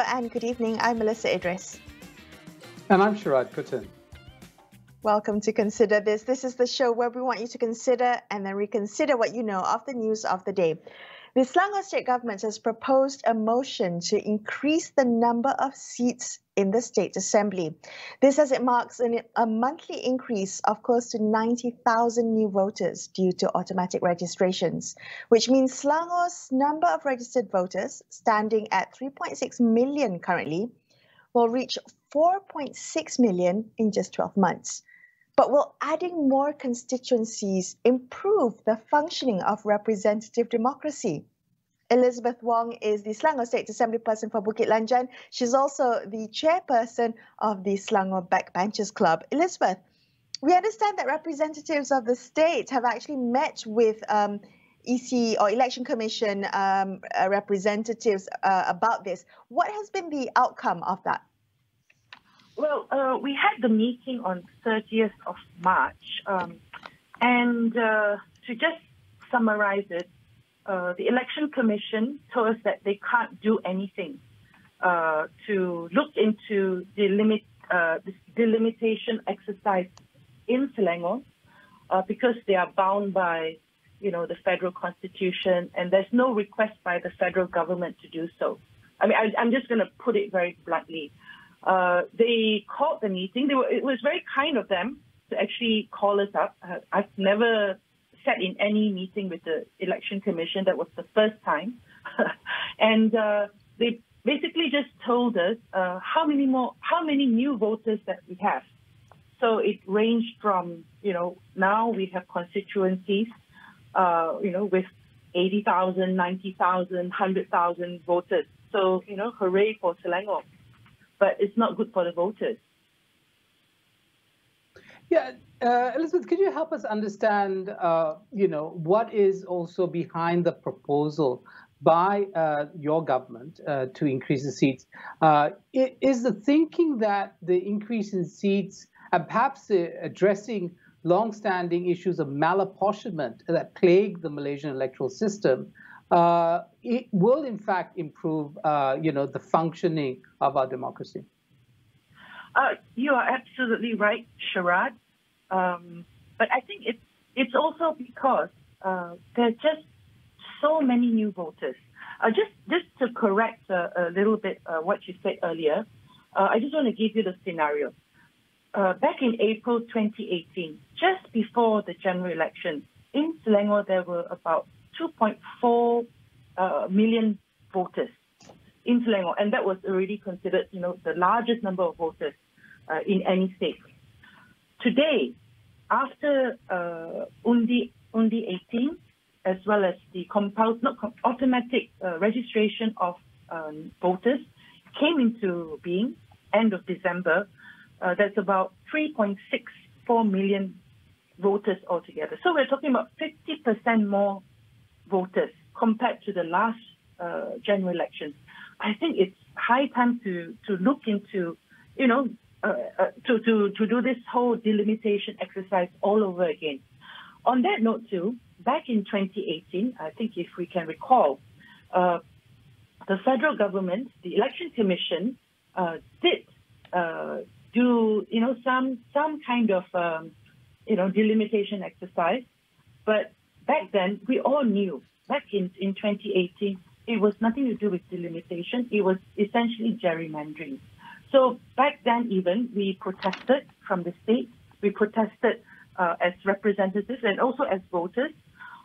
and good evening. I'm Melissa Idris. And I'm Sharad Kutan. Welcome to Consider This. This is the show where we want you to consider and then reconsider what you know of the news of the day. The Selangor state government has proposed a motion to increase the number of seats in the State Assembly. This as it marks a monthly increase of close to 90,000 new voters due to automatic registrations, which means Selangor's number of registered voters, standing at 3.6 million currently, will reach 4.6 million in just 12 months. But will adding more constituencies improve the functioning of representative democracy? Elizabeth Wong is the Selangor State Assembly person for Bukit Lanjan. She's also the chairperson of the Selangor Backbenchers Club. Elizabeth, we understand that representatives of the state have actually met with EC or Election Commission representatives about this. What has been the outcome of that? Well, we had the meeting on 30th of March, and to just summarize it, the Election Commission told us that they can't do anything to look into the delimitation exercise in Selangor because they are bound by, the federal constitution, and there's no request by the federal government to do so. I mean, I'm just going to put it very bluntly. They called the meeting. It was very kind of them to actually call us up. I've never sat in any meeting with the Election Commission. That was the first time. And they basically just told us how many new voters that we have. So it ranged from, now we have constituencies, with 80,000, 90,000, 100,000 voters. So, hooray for Selangor. But it's not good for the voters. Yeah, Elizabeth, could you help us understand, what is also behind the proposal by your government to increase the seats? Is the thinking that the increase in seats and perhaps addressing long-standing issues of malapportionment that plague the Malaysian electoral system, it will in fact improve, the functioning of our democracy? You are absolutely right, Sharad. But I think it's also because there are just so many new voters. Just to correct a little bit what you said earlier, I just want to give you the scenario. Back in April 2018, just before the general election, in Selangor there were about 2.4 million voters in Selangor, and that was already considered, the largest number of voters in any state. Today, after Undi 18, as well as the automatic registration of voters came into being end of December, that's about 3.64 million voters altogether. So we're talking about 50% more voters compared to the last general elections. I think it's high time to look into, to do this whole delimitation exercise all over again. On that note too, back in 2018, I think if we can recall, the federal government, the Election Commission, did do, some kind of, delimitation exercise. But back then, we all knew, back in 2018, it was nothing to do with delimitation. It was essentially gerrymandering. So back then even, we protested from the state. We protested as representatives and also as voters.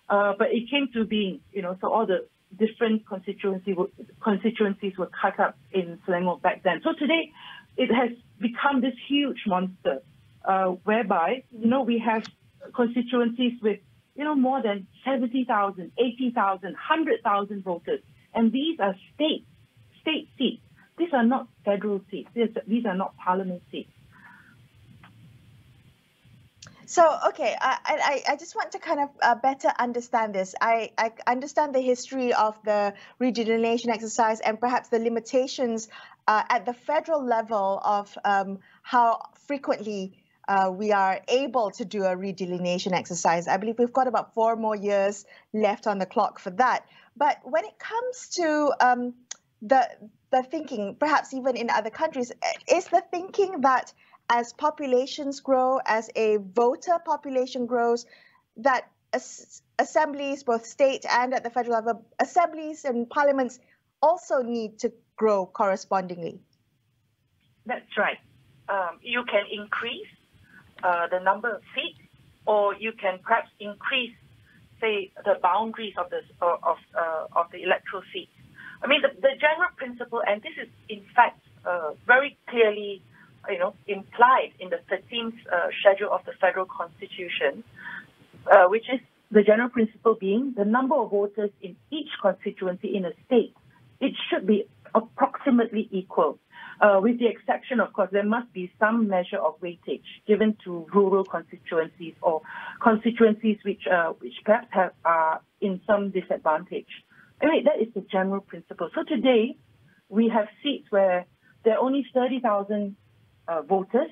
But it came to being, so all the different constituencies were cut up in Selangor back then. So today, it has become this huge monster whereby, we have constituencies with, more than 70,000, 80,000, 100,000 voters. And these are state seats. These are not federal seats. These are not parliament seats. So, okay, I just want to kind of better understand this. I understand the history of the redelineation exercise and perhaps the limitations at the federal level of how frequently we are able to do a redelineation exercise. I believe we've got about 4 more years left on the clock for that. But when it comes to the thinking, perhaps even in other countries, is the thinking that as populations grow, as a voter population grows, that assemblies, both state and at the federal level, assemblies and parliaments also need to grow correspondingly? That's right. You can increase the number of seats, or you can perhaps increase, say, the boundaries of the electoral seats. I mean, the general principle, and this is in fact very clearly, implied in the 13th schedule of the Federal Constitution, which is the general principle being the number of voters in each constituency in a state, it should be approximately equal. With the exception, of course, there must be some measure of weightage given to rural constituencies or constituencies which perhaps are in some disadvantage. I mean, that is the general principle. So today, we have seats where there are only 30,000 voters,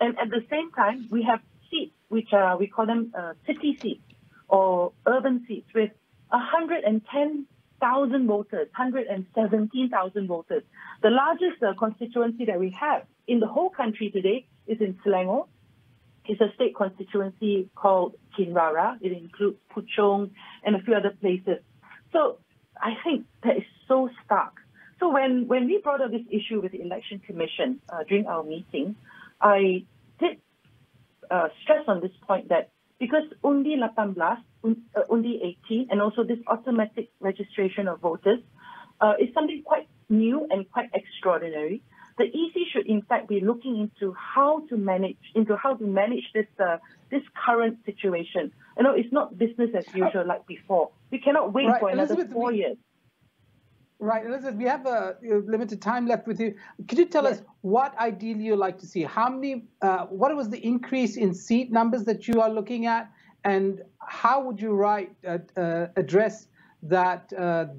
and at the same time, we have seats which we call them city seats or urban seats with 110,000 voters, 117,000 voters. The largest constituency that we have in the whole country today is in Selangor. It's a state constituency called Kinrara. It includes Puchong and a few other places. So I think that is so stark. So when we brought up this issue with the Election Commission during our meeting, I did stress on this point that because Undi 18, Undi 18, and also this automatic registration of voters is something quite new and quite extraordinary. The EC should in fact be looking into how to manage this current situation. It's not business as usual like before. We cannot wait for another 4 years. Right, Elizabeth, we have a limited time left with you. Could you tell us what ideally you'd like to see? How many? What was the increase in seat numbers that you are looking at, and how would you address that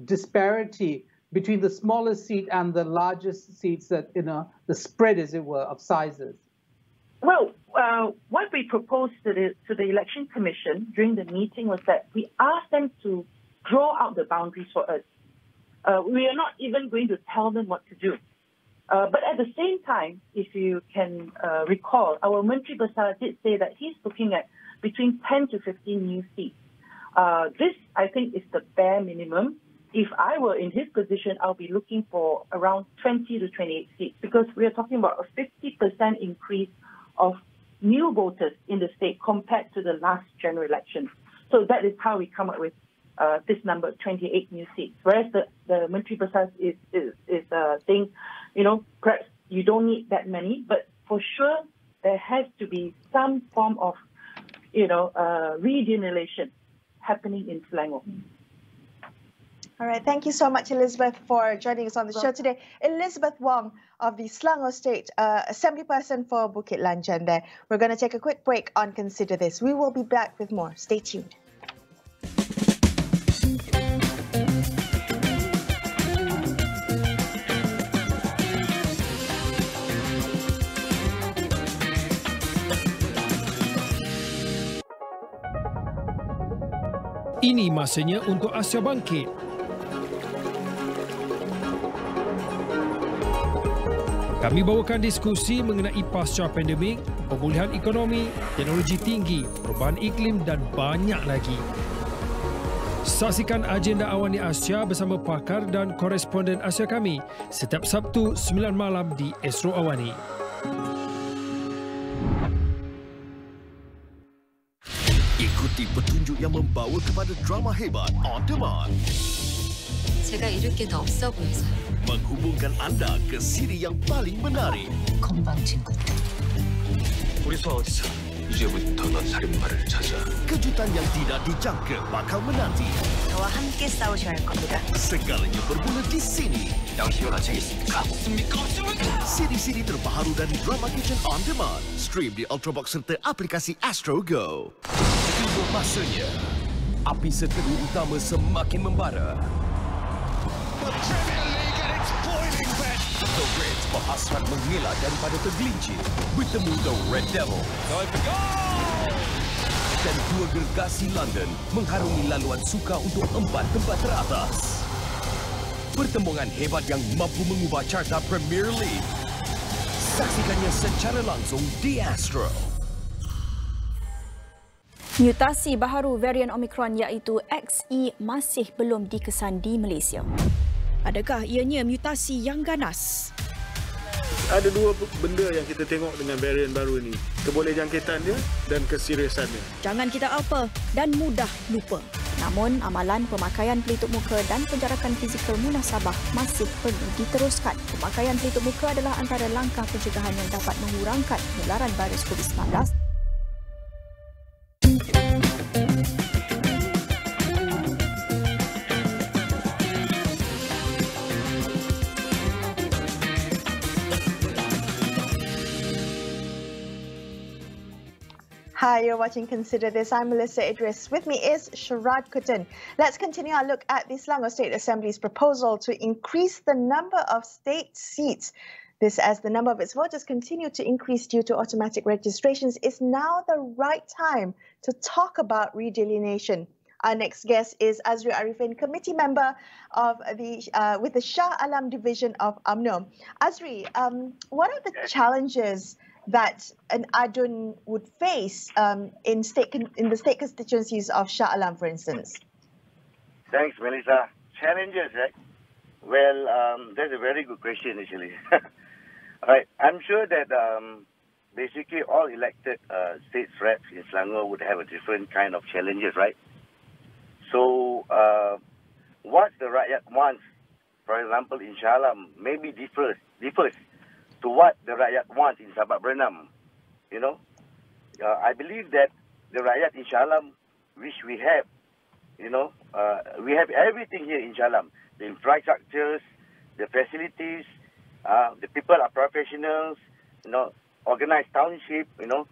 disparity between the smallest seat and the largest seats, that the spread, as it were, of sizes? Well, what we proposed to the Election Commission during the meeting was that we asked them to draw out the boundaries for us. We are not even going to tell them what to do. But at the same time, if you can recall, our Menteri Besar did say that he's looking at between 10 to 15 new seats. This, I think, is the bare minimum. If I were in his position, I'll be looking for around 20 to 28 seats, because we are talking about a 50% increase of new voters in the state compared to the last general election. So that is how we come up with this number, 28 new seats. Whereas the Menteri Besar is saying, perhaps you don't need that many, but for sure there has to be some form of, redelineation happening in Selangor. All right. Thank you so much, Elizabeth, for joining us on the show today. Elizabeth Wong of the Selangor State Assembly person for Bukit Lanjan there. We're going to take a quick break on Consider This. We will be back with more. Stay tuned. Ini masanya untuk Asia bangkit. Kami bawakan diskusi mengenai pasca pandemik, pemulihan ekonomi, teknologi tinggi, perubahan iklim dan banyak lagi. Saksikan agenda AWANI Asia bersama pakar dan koresponden Asia kami setiap Sabtu 9 malam di Astro AWANI. Ikuti petunjuk yang membawa kepada drama hebat on demand. 제가 잃을 게 더 없어 보여서요. Menghubungkan anda ke siri yang paling menarik. 건방 친구들. 우리 소 어디서? 이제부터 넌 살인마를 찾아. Kejutan yang tidak dijangka bakal menanti. 저와 함께 싸우셔야 할 겁니다. Segalanya bermula di sini. 당신이 가책 있습니까? 없습니까? Siri-siri terbaru dari Drama Kitchen On Demand. Stream di Ultrabox serta aplikasi Astro Go. Tiba masanya. Api seteru utama semakin membara. The Reds berhasrat mengelak daripada tergelincir bertemu The Red Devil. Dan dua gergasi London mengharungi laluan suka untuk 4 tempat teratas. pertembungan hebat yang mampu mengubah carta Premier League. Saksikannya secara langsung di Astro. Mutasi baharu varian Omicron iaitu XE masih belum dikesan di Malaysia. Adakah ianya mutasi yang ganas? Ada dua benda yang kita tengok dengan varian baru ini. Kebolehjangkitannya dan keseriusannya. Jangan kita alpa dan mudah lupa. Namun, amalan pemakaian pelitup muka dan penjarakan fizikal munasabah masih perlu diteruskan. Pemakaian pelitup muka adalah antara langkah pencegahan yang dapat mengurangkan penularan virus COVID-19. Hi, you're watching Consider This. I'm Melissa Idris. With me is Sharad Kutan. Let's continue our look at the Selangor State Assembly's proposal to increase the number of state seats. This, as the number of its voters continue to increase due to automatic registrations, is now the right time to talk about redelineation. Our next guest is Azri Arifin, committee member of with the Shah Alam division of UMNO. Azri, what are the challenges that an ADUN would face in the state constituencies of Shah Alam, for instance? Thanks, Melissa. Challenges, right? Well, that's a very good question, actually. Right. I'm sure that basically all elected state reps in Selangor would have a different kind of challenges, right? So, what the rakyat wants, for example, in Shah Alam, maybe differs to what the rakyat wants in Sabak Bernam. You know, I believe that the rakyat in Shah Alam, which we have, you know, we have everything here in Shah Alam. The infrastructures, the facilities, the people are professionals, you know, organized township, you know,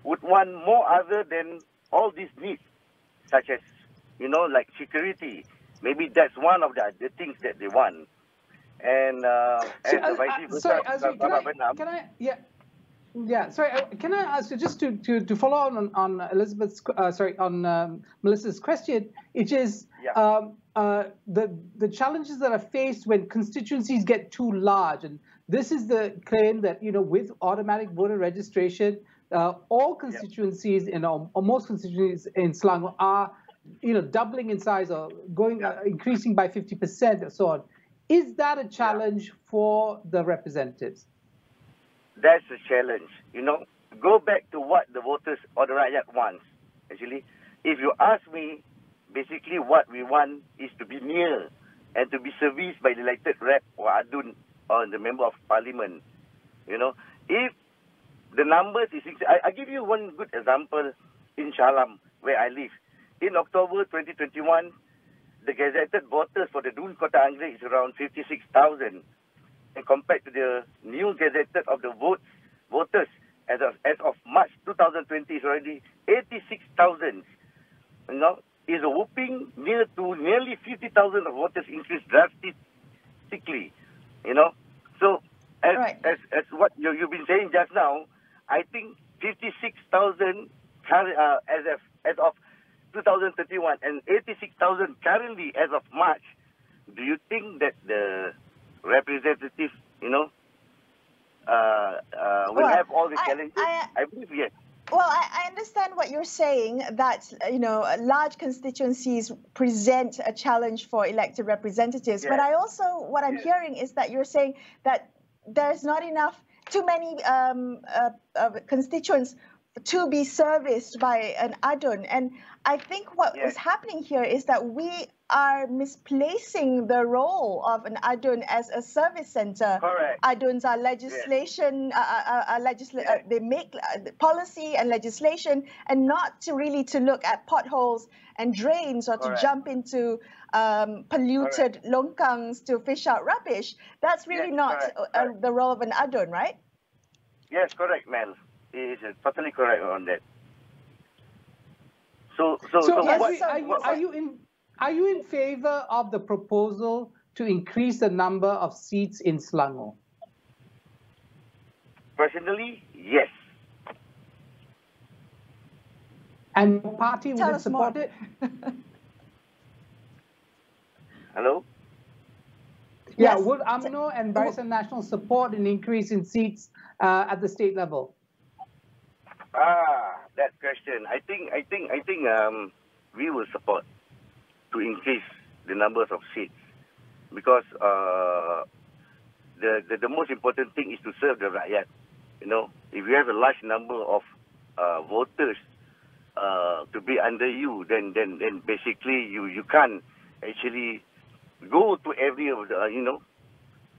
would want more other than all these needs, such as, you know, like security. Maybe that's one of the things that they want. And sorry, Azri, can I ask you just to follow on Elizabeth's Melissa's question, which is the challenges that are faced when constituencies get too large, and this is the claim that, you know, with automatic voter registration, all constituencies or most constituencies in Selangor are, you know, doubling in size or increasing by 50% or so on. Is that a challenge for the representatives? That's a challenge. You know, go back to what the voters or the rakyat wants. Actually, if you ask me, basically what we want is to be near and to be serviced by the elected rep or ADUN or the member of parliament. You know, if the numbers is, I give you one good example in Shah Alam, where I live. In October 2021, the gazetted voters for the Dun Kota Anggrek is around 56,000. And compared to the new gazetted of the voters as of March 2020 is already 86,000. You know, is a whooping nearly 50,000 of voters increase drastically. You know, so as what you've been saying just now, I think 56,000 as of 2031 and 86,000 currently as of March. Do you think that the representatives, you know, will have all the challenges? I believe yes. Well, I understand what you're saying, that, you know, large constituencies present a challenge for elected representatives. Yes. But I also, what I'm hearing is that you're saying that there's not too many constituents to be serviced by an ADUN. And I think what is happening here is that we are misplacing the role of an ADUN as a service center. Correct. ADUNs are legislation, they make policy and legislation, and not to really to look at potholes and drains or to jump into polluted longkangs to fish out rubbish. That's really not the role of an ADUN, right? Yes, correct, Mel. He is totally correct on that. Are you in favor of the proposal to increase the number of seats in Selangor? Personally, yes. And what party would support it? Hello? Yeah, Yes. would UMNO and Barisan Nasional support an increase in seats at the state level? That question. I think we will support to increase the numbers of seats because the most important thing is to serve the rakyat. You know, if you have a large number of voters to be under you, then basically you can't actually go to every you know.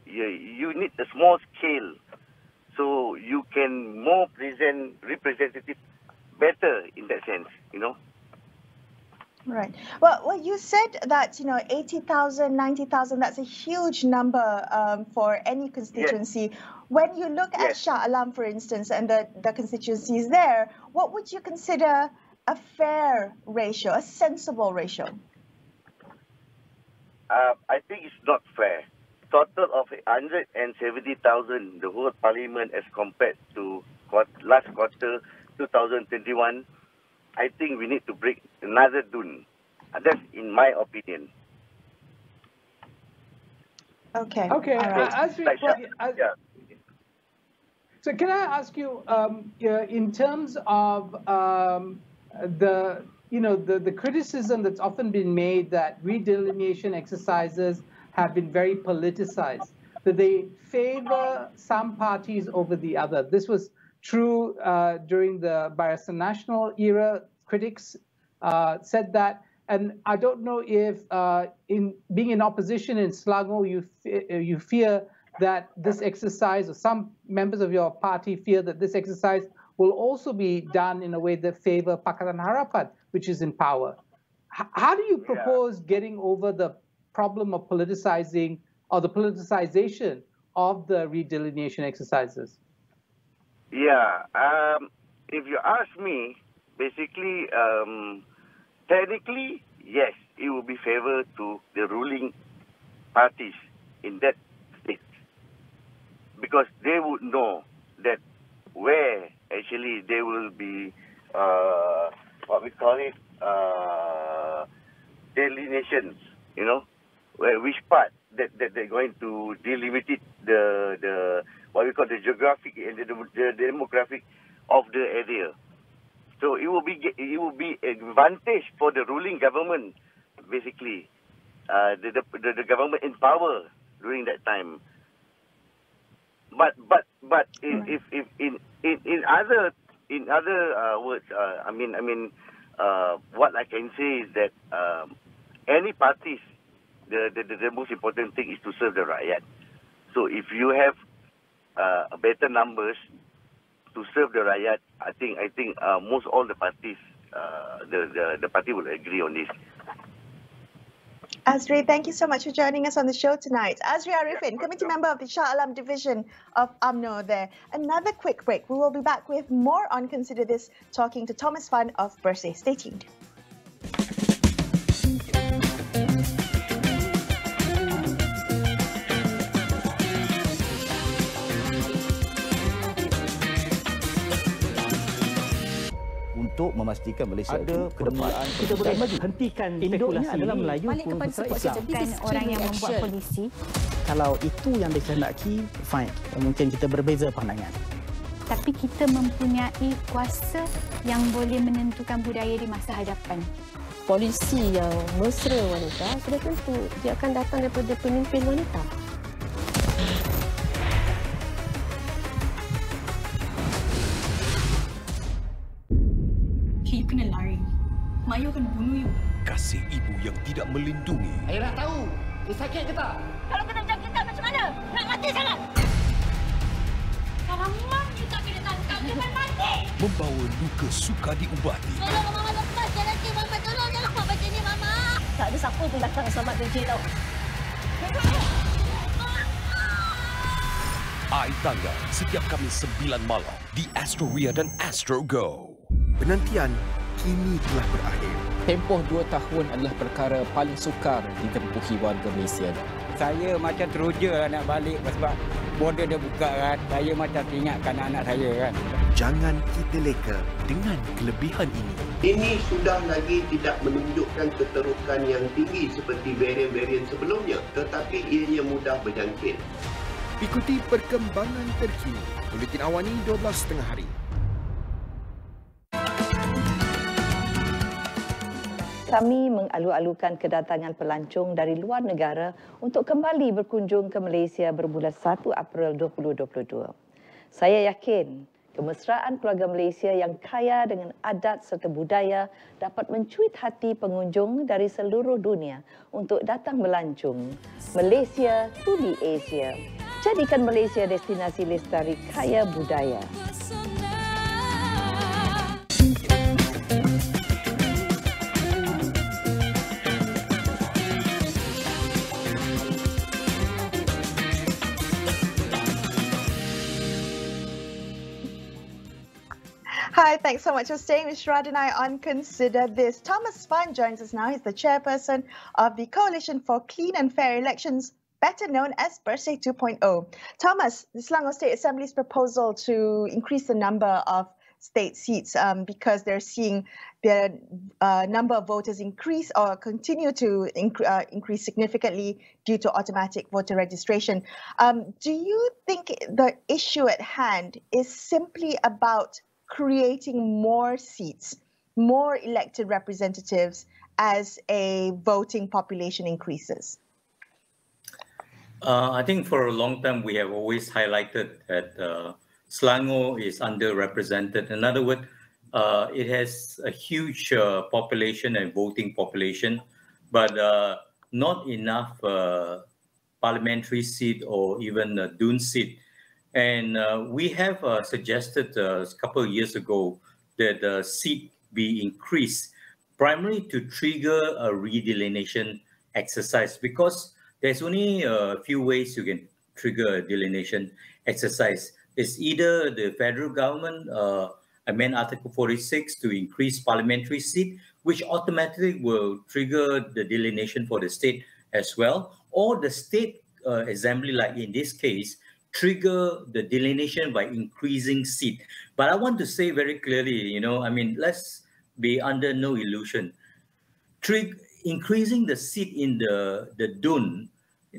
You need a small scale so you can more present representative better in that sense, you know. Right. Well, you said that, 80,000, 90,000, that's a huge number for any constituency. Yes. When you look at Shah Alam, for instance, and the constituencies there, what would you consider a fair ratio, a sensible ratio? I think it's not fair. Total of 170,000, the whole parliament as compared to last quarter 2021, I think we need to break another dun. That's in my opinion. Okay. Okay. Right. So can I ask you, in terms of the criticism that's often been made that redelineation exercises have been very politicized, that they favor some parties over the other. This was true during the Barisan Nasional era. Critics said that. And I don't know if in being in opposition in Selangor, you fear that this exercise, or some members of your party fear that this exercise will also be done in a way that favor Pakatan Harapan, which is in power. How do you propose getting over the problem of politicizing or the politicization of the redelineation exercises? Yeah, if you ask me, basically, technically, yes, it will be favor to the ruling parties in that state because they would know that where actually they will be, what we call it, delineations, you know, which part that they're going to delimit it, the what we call the geographic and the demographic of the area. So it will be advantage for the ruling government, basically, the government in power during that time. But if in other words, what I can say is that any parties, the most important thing is to serve the rakyat. So if you have better numbers to serve the rakyat, I think most all the parties, the party will agree on this. Azri, thank you so much for joining us on the show tonight. Azri Arifin, committee member of the Shah Alam division of UMNO there. Another quick break. We will be back with more on Consider This, talking to Thomas Fan of Bersih. Stay tuned. Untuk memastikan Malaysia ada ke depan kita boleh maju, hentikan spekulasi adalah Melayu balik kepada support system. Bukan orang yang membuat polisi. Kalau itu yang dikehendaki, fine, mungkin kita berbeza pandangan, tapi kita mempunyai kuasa yang boleh menentukan budaya di masa hadapan. Polisi yang mesra wanita sudah tentu dia akan datang daripada pemimpin wanita. You kena lari. Mayu akan bunuh you. Kasih ibu yang tidak melindungi. Ayah nak tahu, dia sakit ke tak? Kalau kena jam kita macam mana? Nak mati sangat. Kalau memang you tak kena tangkap, you akan mati. Membawa luka suka diubati. Tolong Mama lepas jalan ni, Mama. Tolong jangan buat macam ni, Mama. Tak ada siapa pun datang selamat DJ tau. Ai Tangga setiap Khamis 9 malam di Astro dan Astro Go. Penantian kini telah berakhir. Tempoh 2 tahun adalah perkara paling sukar ditempuhi warga Malaysia. Saya macam teruja nak balik sebab border dia buka kan, saya macam ingatkan anak saya kan. Jangan kita leka dengan kelebihan ini. Ini sudah lagi tidak menunjukkan keterukan yang tinggi seperti varian-varian sebelumnya, tetapi ianya mudah berjangkit. Ikuti perkembangan terkini. Buletin Awani 12.30 hari. Kami mengalu-alukan kedatangan pelancong dari luar negara untuk kembali berkunjung ke Malaysia bermula 1 April 2022. Saya yakin kemesraan keluarga Malaysia yang kaya dengan adat serta budaya dapat mencuit hati pengunjung dari seluruh dunia untuk datang melancong. Malaysia to the Asia. Jadikan Malaysia destinasi lestari kaya budaya. Hi, thanks so much for staying with Shrad and I on Consider This. Thomas Fun joins us now. He's the chairperson of the Coalition for Clean and Fair Elections, better known as Bersih 2.0. Thomas, the Selangor State Assembly's proposal to increase the number of state seats because they're seeing the number of voters increase or continue to increase significantly due to automatic voter registration. Do you think the issue at hand is simply about creating more seats, more elected representatives as a voting population increases? I think for a long time we have always highlighted that Selangor is underrepresented. In other words, it has a huge population and voting population, but not enough parliamentary seat or even a Dun seat. And we have suggested a couple of years ago that the seat be increased, primarily to trigger a redelineation exercise, because there's only a few ways you can trigger a delineation exercise. It's either the federal government amend Article 46 to increase parliamentary seat, which automatically will trigger the delineation for the state as well, or the state assembly, like in this case, trigger the delineation by increasing seat. But I want to say very clearly, let's be under no illusion. Increasing the seat in the Dun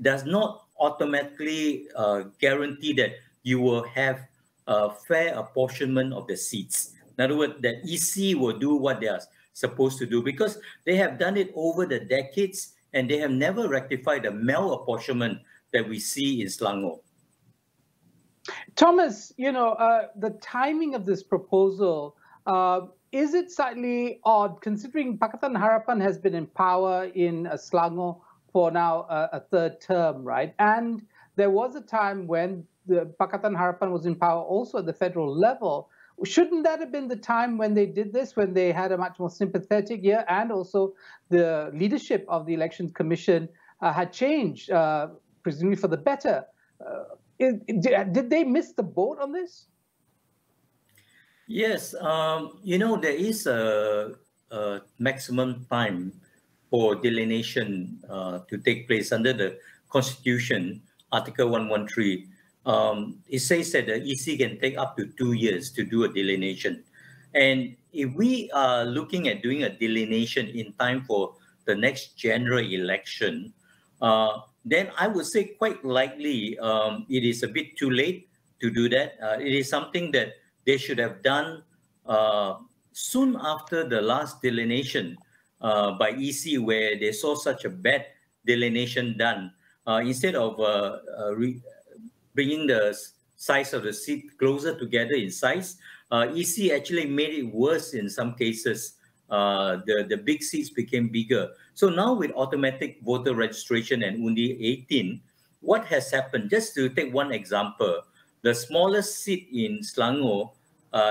does not automatically guarantee that you will have a fair apportionment of the seats. In other words, the EC will do what they are supposed to do, because they have done it over the decades and they have never rectified the malapportionment that we see in Selangor. Thomas, the timing of this proposal, is it slightly odd considering Pakatan Harapan has been in power in Selangor for now a third term, right? And there was a time when the Pakatan Harapan was in power also at the federal level. Shouldn't that have been the time when they did this, when they had a much more sympathetic year, and also the leadership of the Elections Commission had changed, presumably for the better? Did they miss the boat on this? Yes, there is a maximum time for delineation to take place under the Constitution, Article 113. It says that the EC can take up to 2 years to do a delineation. And if we are looking at doing a delineation in time for the next general election, then I would say quite likely it is a bit too late to do that. It is something that they should have done soon after the last delineation by EC, where they saw such a bad delineation done. Instead of bringing the size of the seat closer together in size, EC actually made it worse in some cases. The big seats became bigger. So now with automatic voter registration and Undi 18, what has happened? Just to take one example, the smallest seat in Selangor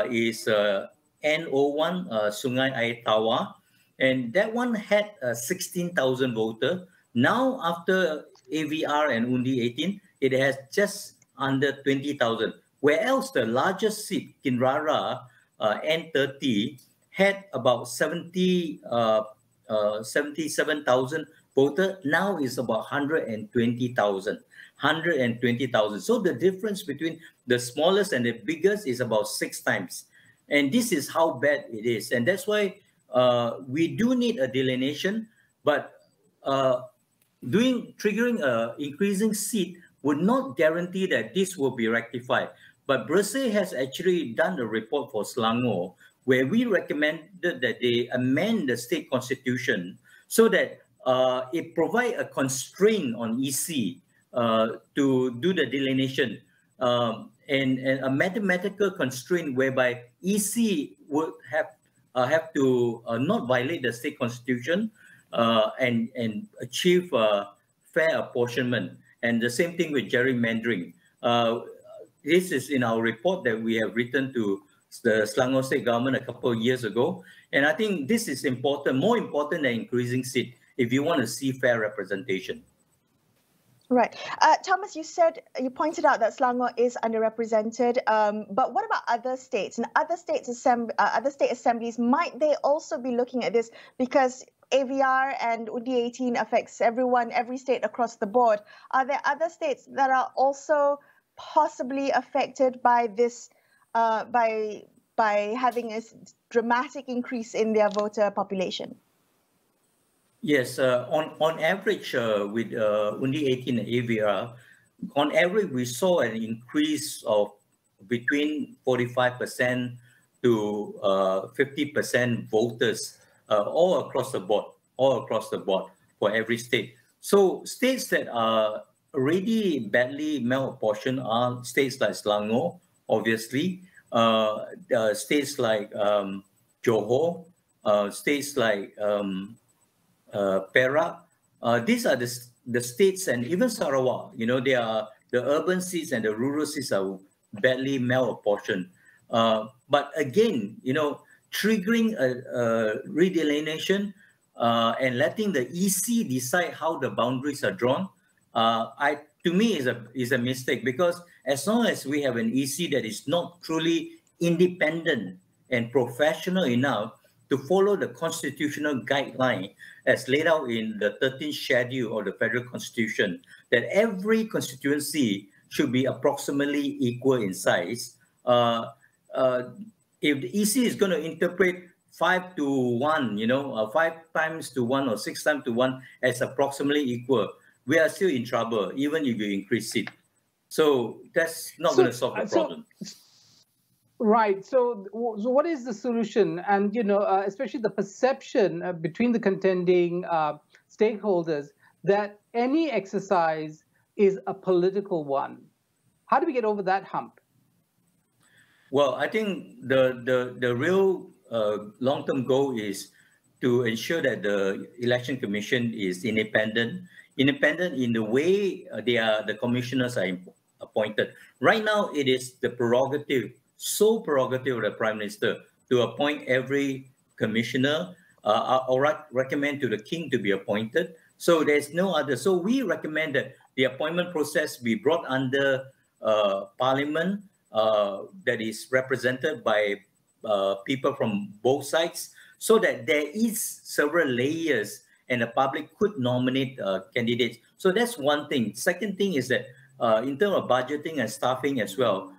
is N01, Sungai Air Tawar, and that one had 16,000 voters. Now after AVR and Undi 18, it has just under 20,000. Where else the largest seat, Kinrara, N30, had about 77,000 voters. Now is about 120,000. 120,000. So the difference between the smallest and the biggest is about 6 times. And this is how bad it is. And that's why we do need a delineation, but triggering increasing seat would not guarantee that this will be rectified. But Bersih has actually done a report for Selangor where we recommended that they amend the state constitution so that it provide a constraint on EC to do the delineation, and a mathematical constraint whereby EC would have to not violate the state constitution and achieve fair apportionment. And the same thing with gerrymandering. This is in our report that we have written to the Selangor state government a couple of years ago. And I think this is important, more important than increasing seat if you want to see fair representation. Right. Thomas, you pointed out that Selangor is underrepresented, but what about other states? And other state assemblies, might they also be looking at this? Because AVR and Undi 18 affects everyone, every state across the board. Are there other states that are also possibly affected by this, by having a dramatic increase in their voter population? Yes, on average with Undi 18 and AVR, on average we saw an increase of between 45% to 50% voters all across the board for every state. So states that are already badly malapportioned are states like Selangor, obviously, states like Johor, states like Perak. These are the states, and even Sarawak, they are the urban seats and the rural seats are badly malapportioned. But again, triggering a redelineation and letting the EC decide how the boundaries are drawn, to me is a mistake, because as long as we have an EC that is not truly independent and professional enough to follow the constitutional guideline as laid out in the 13th schedule of the Federal Constitution, that every constituency should be approximately equal in size. If the EC is going to interpret 5 to 1, 5 times to 1 or 6 times to 1 as approximately equal, we are still in trouble, even if you increase it. So that's not going to solve the problem. Right. So what is the solution? And, especially the perception between the contending stakeholders that any exercise is a political one. How do we get over that hump? Well, I think the real long-term goal is to ensure that the Election Commission is independent in the way the commissioners are appointed. Right now, it is the sole prerogative of the Prime Minister to appoint every commissioner or recommend to the King to be appointed. So there's no other. So we recommend that the appointment process be brought under Parliament that is represented by people from both sides, so that there is several layers and the public could nominate candidates. So that's one thing. Second thing is that in terms of budgeting and staffing as well,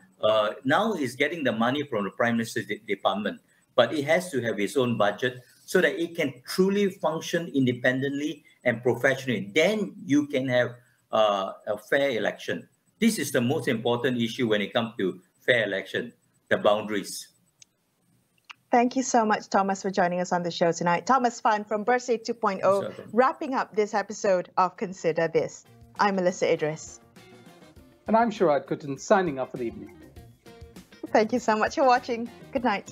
now is getting the money from the Prime Minister's department, but it has to have its own budget so that it can truly function independently and professionally. Then you can have a fair election. This is the most important issue when it comes to fair election, the boundaries. Thank you so much, Thomas, for joining us on the show tonight. Thomas Fan from Bersih 2.0, wrapping up this episode of Consider This. I'm Melissa Idris. And I'm Sharad Kuttan, signing off for the evening. Thank you so much for watching. Good night.